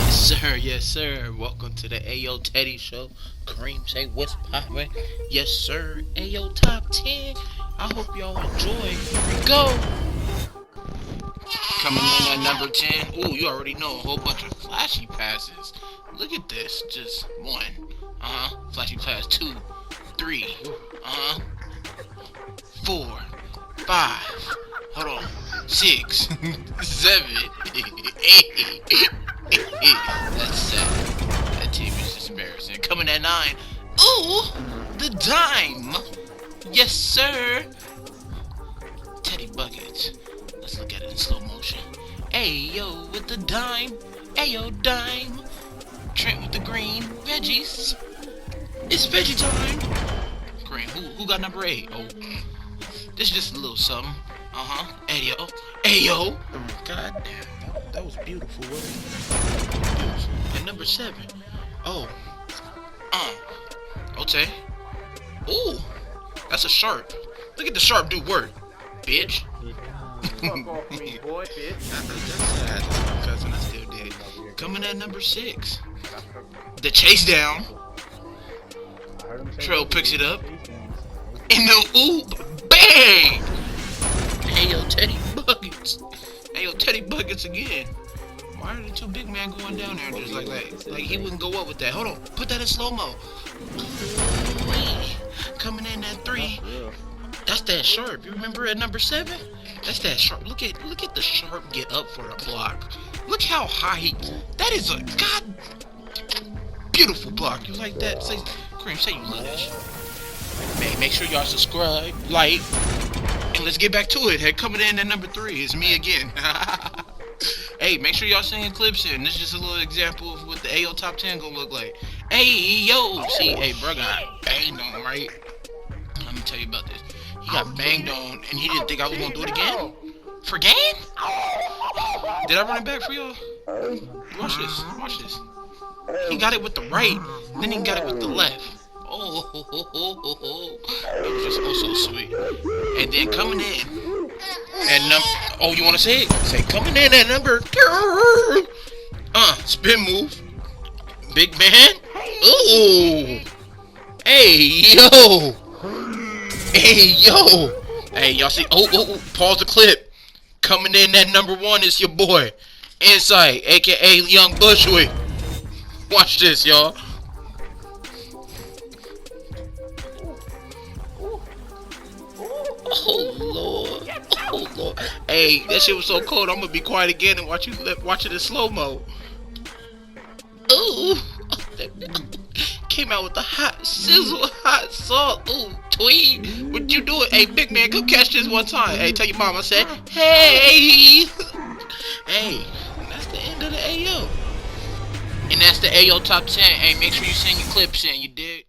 Yes sir. Welcome to the AO Teddy Show. Kareem say what's poppin'? Yes sir. AO Top 10. I hope y'all enjoy. Here we go. Coming in at number 10. Ooh, you already know a whole bunch of flashy passes. Look at this. Just one. Flashy pass. 2, 3. 4, 5. Hold on. 6, 7, 8. That's sad. That team is just embarrassing. Coming at 9. Ooh, the dime. Yes, sir. Teddy Buckets. Let's look at it in slow motion. Ayo with the dime. Ayo dime. Trent with the green. Veggies. It's veggie time. Green. Who got number 8? Oh, this is just a little something. Ayo. Ayo. God damn. That was beautiful, wasn't it? Beautiful. And number 7. Oh. Okay. Ooh. That's a sharp. Look at the sharp do work, bitch. Fuck off me, boy, bitch. That's sad. That's my cousin. I still did. Coming at number 6. The chase down. Trail picks it up. And the oop. Bang! Hey, yo, Teddy Buckets. Hey, yo, Teddy Buckets again. Why are the two big men going down there just like that? Like he wouldn't go up with that. Hold on. Put that in slow-mo. Coming in at 3. That's that sharp. You remember at number 7? That's that sharp. Look at the sharp get up for a block. Look how high he... That is a beautiful block. You like that? Say, Kareem, say you love that shit. Make sure y'all subscribe, like, and let's get back to it. Hey, coming in at number 3 is me again. Hey, make sure y'all sending clips in. This is just a little example of what the AO Top 10 gonna look like. Hey, yo. See, hey, bro got banged on, right? Let me tell you about this. He got banged on, and he didn't think I was gonna do it again. For game? Did I run it back for y'all? Watch this. Watch this. He got it with the right, then he got it with the left. It was just so sweet. And then coming in at number... Oh, you want to say it? Say coming in at number... Spin move. Big man. Ooh. Hey, yo. Hey, yo. Hey, y'all see... Oh, pause the clip. Coming in at number 1 is your boy. Insight, a.k.a. Young Bushwick. Watch this, y'all. Oh Lord, oh Lord. Hey, that shit was so cold. I'm gonna be quiet again and watch it in slow mo. Ooh, came out with the hot sizzle, hot salt. Ooh, tweed, what you doing? Hey, big man, come catch this one time. Hey, tell your mom I said, hey, hey. And that's the end of the AO. And that's the AO Top 10. Hey, make sure you send your clips in. You dig?